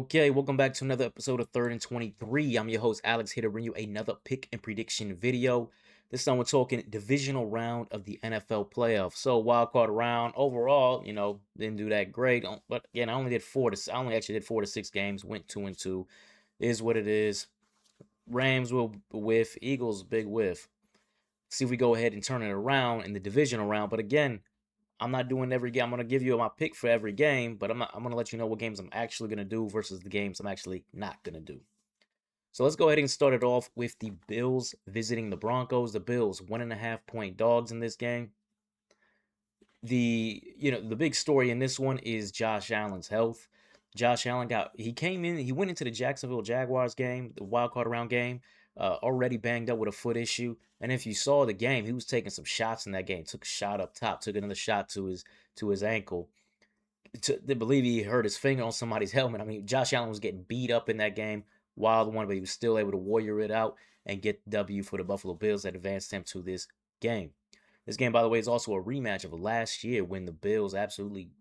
Okay, welcome back to another episode of Third and 23. I'm your host, Alex, here to bring you another pick and prediction video. This time we're talking divisional round of the NFL playoffs. So wild card round overall, didn't do that great. But again, I only actually did 4 to 6 games, went 2-2. Is what it is. Rams will whiff, Eagles big whiff. See if we go ahead and turn it around in the divisional round. But again, I'm not doing every game. I'm gonna give you my pick for every game, but I'm gonna let you know what games I'm actually gonna do versus the games I'm actually not gonna do. So let's go ahead and start it off with the Bills visiting the Broncos. The Bills 1.5 point dogs in this game. The big story in this one is Josh Allen's health. Josh Allen he went into the Jacksonville Jaguars game, the wild card round game, already banged up with a foot issue. And if you saw the game, he was taking some shots in that game. Took a shot up top, took another shot to his ankle. They believe he hurt his finger on somebody's helmet. I mean, Josh Allen was getting beat up in that game, wild one, but he was still able to warrior it out and get the W for the Buffalo Bills that advanced him to this game. This game, by the way, is also a rematch of last year when the Bills absolutely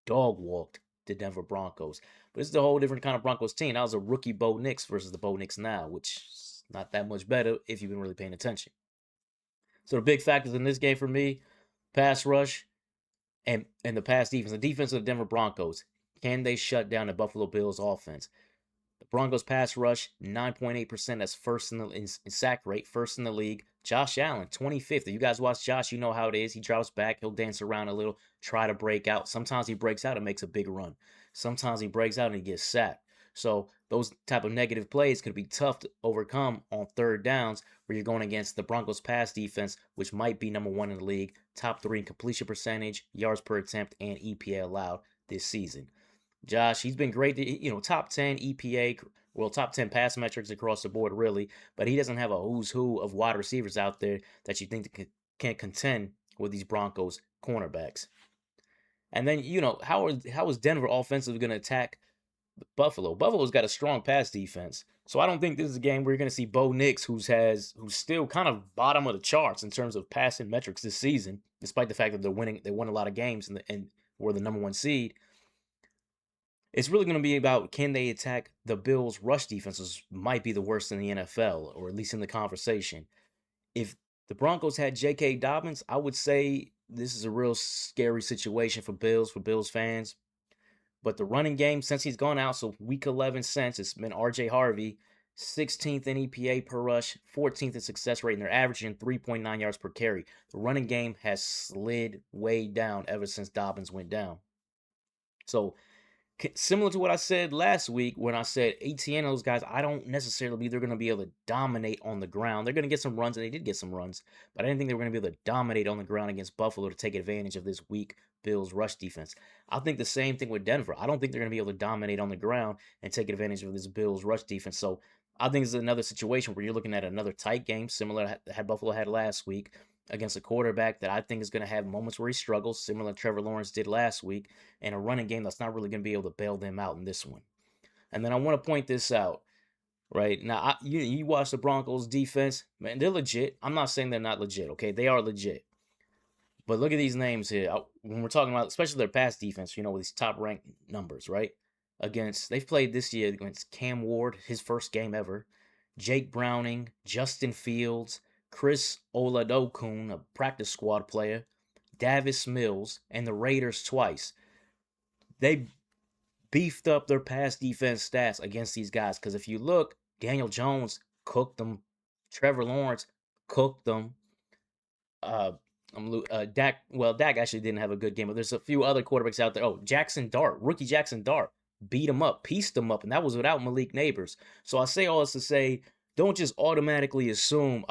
dog walked the Denver Broncos. But this is a whole different kind of Broncos team. That was a rookie Bo Nix versus the Bo Nix now, which is not that much better if you've been really paying attention. So the big factors in this game for me, pass rush and the pass defense. The defense of the Denver Broncos. Can they shut down the Buffalo Bills offense? The Broncos pass rush, 9.8%. That's first in sack rate, first in the league. Josh Allen, 25th. If you guys watch Josh, you know how it is. He drops back. He'll dance around a little, try to break out. Sometimes he breaks out and makes a big run. Sometimes he breaks out and he gets sacked. So those type of negative plays could be tough to overcome on third downs where you're going against the Broncos pass defense, which might be number 1 in the league, top 3 in completion percentage, yards per attempt, and EPA allowed this season. Josh, he's been great. Top 10 EPA, top 10 pass metrics across the board, really. But he doesn't have a who's who of wide receivers out there that you think can contend with these Broncos cornerbacks. And then, how is Denver offensively going to attack Buffalo? Buffalo's got a strong pass defense. So I don't think this is a game where you're going to see Bo Nix, who's still kind of bottom of the charts in terms of passing metrics this season, despite the fact that they won a lot of games and were the number 1 seed. It's really going to be about, can they attack the Bills' rush defenses? Might be the worst in the NFL, or at least in the conversation. If the Broncos had J.K. Dobbins, I would say this is a real scary situation for Bills fans. But the running game, since he's gone out, so week 11 since, it's been R.J. Harvey, 16th in EPA per rush, 14th in success rate, and they're averaging 3.9 yards per carry. The running game has slid way down ever since Dobbins went down. So similar to what I said last week when I said ATN and those guys, I don't necessarily believe they're going to be able to dominate on the ground. They're going to get some runs, and they did get some runs, but I didn't think they were going to be able to dominate on the ground against Buffalo to take advantage of this weak Bills rush defense. I think the same thing with Denver. I don't think they're going to be able to dominate on the ground and take advantage of this Bills rush defense. So I think it's another situation where you're looking at another tight game, similar to had Buffalo had last week, against a quarterback that I think is going to have moments where he struggles, similar to Trevor Lawrence did last week, and a running game that's not really going to be able to bail them out in this one. And then I want to point this out, right? Now, you watch the Broncos defense, man, they're legit. I'm not saying they're not legit, okay? They are legit. But look at these names here. When we're talking about, especially their pass defense, with these top-ranked numbers, right? They've played this year against Cam Ward, his first game ever, Jake Browning, Justin Fields, Chris Oladokun, a practice squad player, Davis Mills, and the Raiders twice. They beefed up their pass defense stats against these guys. Because if you look, Daniel Jones cooked them. Trevor Lawrence cooked them. Dak actually didn't have a good game, but there's a few other quarterbacks out there. Oh, rookie Jackson Dart, beat him up, pieced him up, and that was without Malik Neighbors. So I say all this to say, don't just automatically assume,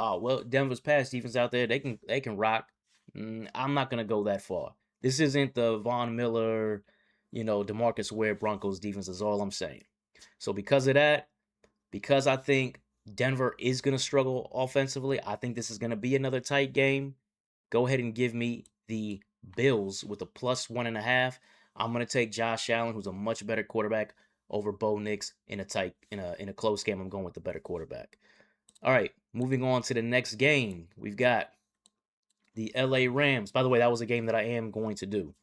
Denver's pass defense out there, they can rock. I'm not gonna go that far. This isn't the Von Miller, DeMarcus Ware Broncos defense is all I'm saying. So because of that, because I think Denver is gonna struggle offensively, I think this is gonna be another tight game. Go ahead and give me the Bills with a +1.5. I'm gonna take Josh Allen, who's a much better quarterback, over Bo Nix in a close game. I'm going with the better quarterback. All right, moving on to the next game. We've got the LA Rams. By the way, that was a game that I am going to do.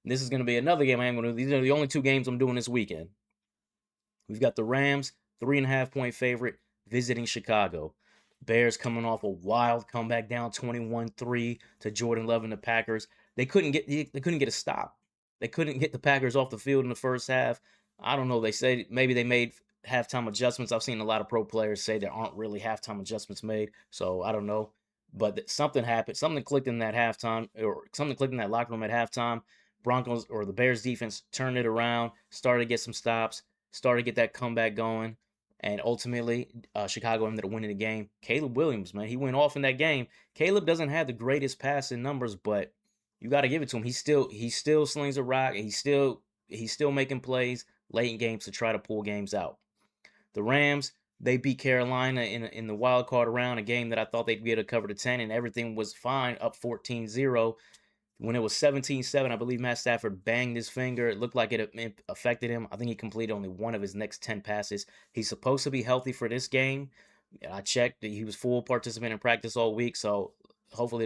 This is going to be another game I am going to do. These are the only 2 games I'm doing this weekend. We've got the Rams, 3.5 point favorite, visiting Chicago. Bears coming off a wild comeback down 21-3 to Jordan Love and the Packers. They couldn't get a stop. They couldn't get the Packers off the field in the first half. I don't know. They said maybe they made halftime adjustments. I've seen a lot of pro players say there aren't really halftime adjustments made. So I don't know. But something happened. Something clicked in that halftime, or something clicked in that locker room at halftime. Broncos or the Bears defense turned it around, started to get some stops, started to get that comeback going, and ultimately Chicago ended up winning the game. Caleb Williams, man, he went off in that game. Caleb doesn't have the greatest passing numbers, but you got to give it to him. He still slings a rock. He's still making plays late in games to try to pull games out. The Rams, they beat Carolina in the wild card round, a game that I thought they'd be able to cover the 10, and everything was fine, up 14-0. When it was 17-7, I believe Matt Stafford banged his finger. It looked like it affected him. I think he completed only one of his next 10 passes. He's supposed to be healthy for this game. I checked. He was full participant in practice all week, so hopefully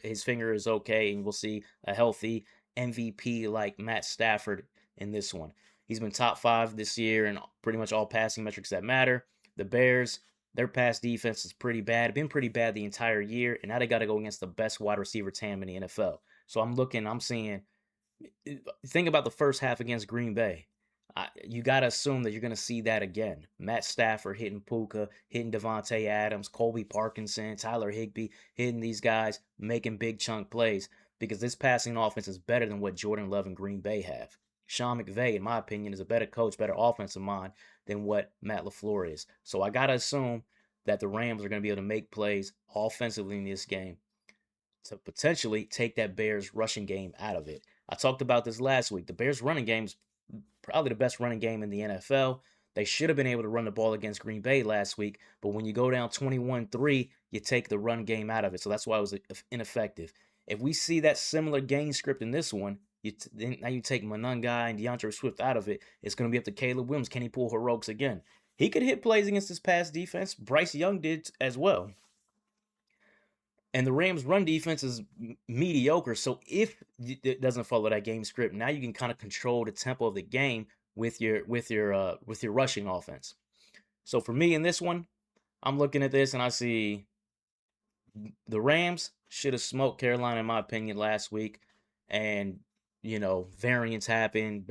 his finger is okay, and we'll see a healthy MVP like Matt Stafford in this one. He's been top 5 this year in pretty much all passing metrics that matter. The Bears, their pass defense is pretty bad. Been pretty bad the entire year, and now they got to go against the best wide receiver tandem in the NFL. So I'm seeing, think about the first half against Green Bay. You got to assume that you're going to see that again. Matt Stafford hitting Puka, hitting Devontae Adams, Colby Parkinson, Tyler Higbee, hitting these guys, making big chunk plays because this passing offense is better than what Jordan Love and Green Bay have. Sean McVay, in my opinion, is a better coach, better offensive mind than what Matt LaFleur is. So I got to assume that the Rams are going to be able to make plays offensively in this game to potentially take that Bears rushing game out of it. I talked about this last week. The Bears running game is probably the best running game in the NFL. They should have been able to run the ball against Green Bay last week, but when you go down 21-3, you take the run game out of it. So that's why it was ineffective. If we see that similar game script in this one, now you take Monangai and DeAndre Swift out of it. It's going to be up to Caleb Williams. Can he pull heroics again? He could hit plays against this pass defense. Bryce Young did as well. And the Rams' run defense is mediocre. So if it doesn't follow that game script, now you can kind of control the tempo of the game with your rushing offense. So for me in this one, I'm looking at this and I see the Rams should have smoked Carolina in my opinion last week, and variance happened.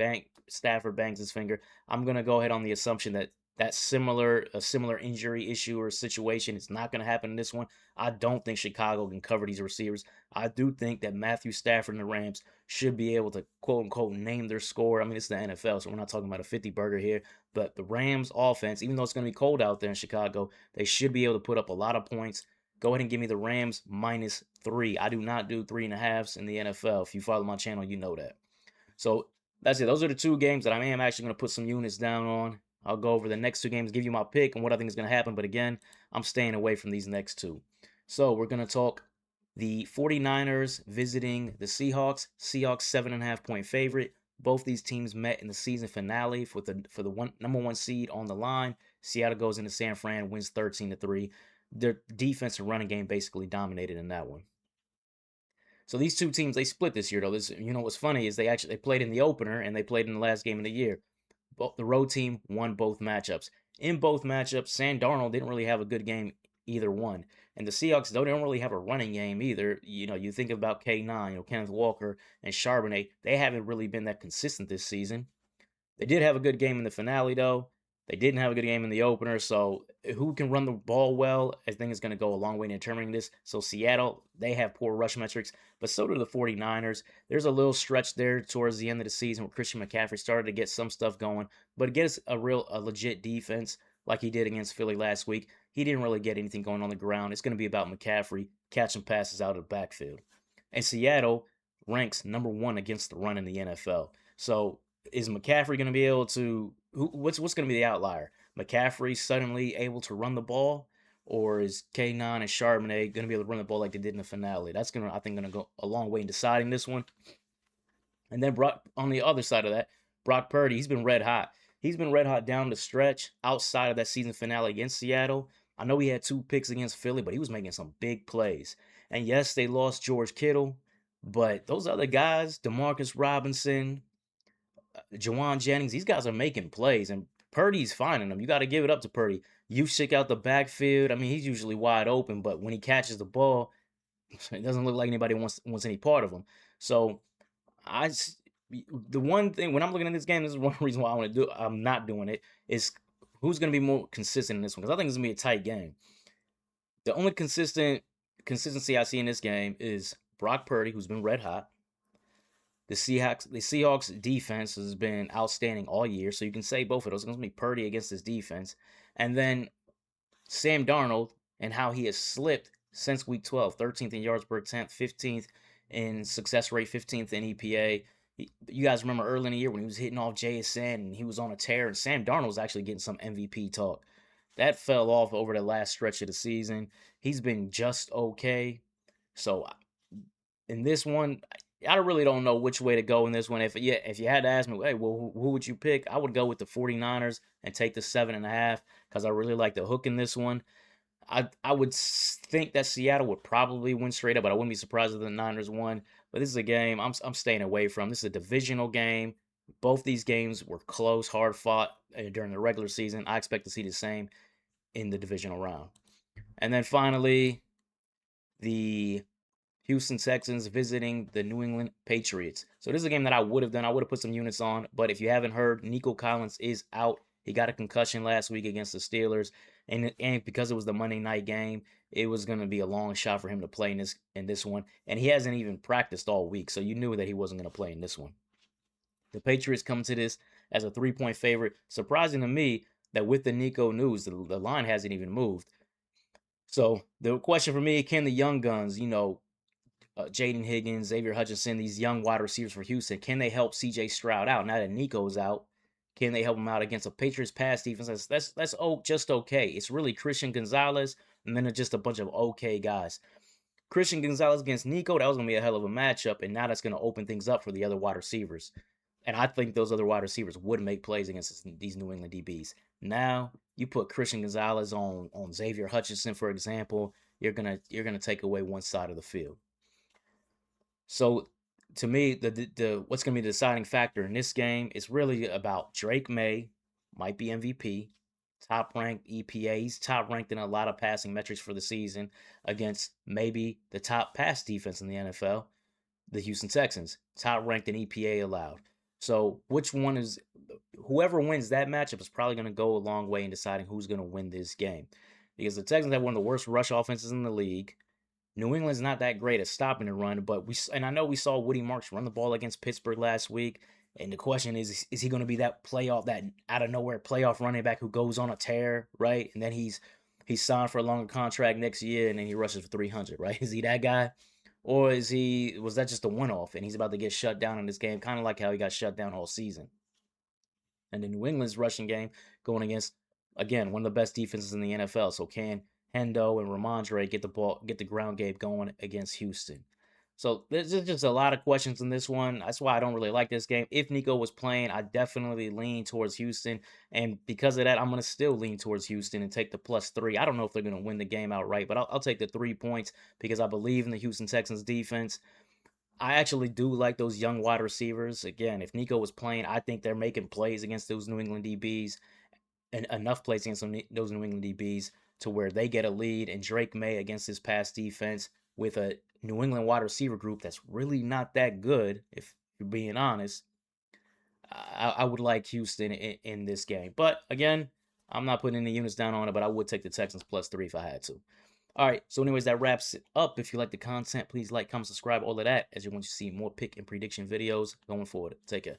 Stafford bangs his finger. I'm gonna go ahead on the assumption that a similar injury issue or situation is not going to happen in this one. I don't think Chicago can cover these receivers. I do think that Matthew Stafford and the Rams should be able to quote unquote name their score. I mean, it's the NFL, so we're not talking about a 50 burger here. But the Rams offense, even though it's going to be cold out there in Chicago, they should be able to put up a lot of points. Go ahead and give me the Rams -3. I do not do 3.5s in the NFL. If you follow my channel, you know that. So that's it. Those are the two games that I am actually going to put some units down on. I'll go over the next two games, give you my pick and what I think is going to happen. But again, I'm staying away from these next two. So we're going to talk the 49ers visiting the Seahawks. Seahawks 7.5 point favorite. Both these teams met in the season finale for the number 1 seed on the line. Seattle goes into San Fran, wins 13-3. Their defense and running game basically dominated in that one. So these two teams, they split this year, though. What's funny is they played in the opener and they played in the last game of the year. The road team won both matchups. In both matchups, Sam Darnold didn't really have a good game either one. And the Seahawks, though, they don't really have a running game either. You think about K9, Kenneth Walker and Charbonnet. They haven't really been that consistent this season. They did have a good game in the finale, though. They didn't have a good game in the opener. So who can run the ball well, I think is going to go a long way in determining this. So Seattle, they have poor rush metrics, but so do the 49ers. There's a little stretch there towards the end of the season where Christian McCaffrey started to get some stuff going, but against a legit defense like he did against Philly last week, he didn't really get anything going on the ground. It's going to be about McCaffrey catching passes out of the backfield. And Seattle ranks number 1 against the run in the NFL. So is McCaffrey going to be able to what's going to be the outlier? McCaffrey suddenly able to run the ball, or is K9 and Charbonnet going to be able to run the ball like they did in the finale? That's going to go a long way in deciding this one. And then on the other side of that, Brock Purdy, he's been red hot. He's been red hot down the stretch outside of that season finale against Seattle. I know he had 2 picks against Philly, but he was making some big plays. And yes, they lost George Kittle, but those other guys, Demarcus Robinson, Jawan Jennings, these guys are making plays, and Purdy's finding them. You got to give it up to Purdy. You stick out the backfield. I mean, he's usually wide open, but when he catches the ball, it doesn't look like anybody wants any part of him. So the one thing when I'm looking at this game, this is one reason why I'm not doing it, is who's going to be more consistent in this one, because I think it's going to be a tight game. The only consistency I see in this game is Brock Purdy, who's been red hot. The Seahawks defense has been outstanding all year, so you can say both of those. It's going to be Purdy against his defense, and then Sam Darnold and how he has slipped since week 12. 13th in yards per attempt, 15th in success rate, 15th in EPA. You guys remember early in the year when he was hitting off JSN and he was on a tear, and Sam Darnold was actually getting some MVP talk. That fell off over the last stretch of the season. He's been just okay. So in this one, I really don't know which way to go in this one. If you had to ask me, hey, well, who would you pick? I would go with the 49ers and take the 7.5 because I really like the hook in this one. I would think that Seattle would probably win straight up, but I wouldn't be surprised if the Niners won. But this is a game I'm staying away from. This is a divisional game. Both these games were close, hard fought during the regular season. I expect to see the same in the divisional round. And then finally, the Houston Texans visiting the New England Patriots. So this is a game that I would have done. I would have put some units on. But if you haven't heard, Nico Collins is out. He got a concussion last week against the Steelers. And because it was the Monday night game, it was going to be a long shot for him to play in this one. And he hasn't even practiced all week. So you knew that he wasn't going to play in this one. The Patriots come to this as a 3-point favorite. Surprising to me that with the Nico news, the line hasn't even moved. So the question for me, can the young guns, Jaden Higgins, Xavier Hutchinson, these young wide receivers for Houston, can they help C.J. Stroud out? Now that Nico's out, can they help him out against a Patriots pass defense? That's just okay. It's really Christian Gonzalez and then just a bunch of okay guys. Christian Gonzalez against Nico, that was going to be a hell of a matchup, and now that's going to open things up for the other wide receivers. And I think those other wide receivers would make plays against these New England DBs. Now you put Christian Gonzalez on Xavier Hutchinson, for example, you're gonna take away one side of the field. So to me, the what's going to be the deciding factor in this game is really about Drake May, might be MVP, top ranked EPA. He's top ranked in a lot of passing metrics for the season against maybe the top pass defense in the NFL, the Houston Texans, top ranked in EPA allowed. So whoever wins that matchup is probably going to go a long way in deciding who's going to win this game, because the Texans have one of the worst rush offenses in the league. New England's not that great at stopping the run, but I know we saw Woody Marks run the ball against Pittsburgh last week, and the question is he going to be that out of nowhere playoff running back who goes on a tear, right? And then he's signed for a longer contract next year, and then he rushes for 300, right? Is he that guy? Or was that just a one-off, and he's about to get shut down in this game, kind of like how he got shut down all season? And the New England's rushing game going against, again, one of the best defenses in the NFL. So can Hendo and Ramondre get the ground game going against Houston? So there's just a lot of questions in this one. That's why I don't really like this game. If Nico was playing, I definitely lean towards Houston. And because of that, I'm going to still lean towards Houston and take the +3. I don't know if they're going to win the game outright, but I'll take the 3 points because I believe in the Houston Texans defense. I actually do like those young wide receivers. Again, if Nico was playing, I think they're making plays against those New England DBs, and enough plays against those New England DBs to where they get a lead. And Drake May against his pass defense with a New England wide receiver group that's really not that good, if you're being honest, I would like Houston in this game. But again, I'm not putting any units down on it, but I would take the Texans +3 if I had to. All right, so anyways, that wraps it up. If you like the content, please like, comment, subscribe, all of that, as you want to see more pick and prediction videos going forward. Take care.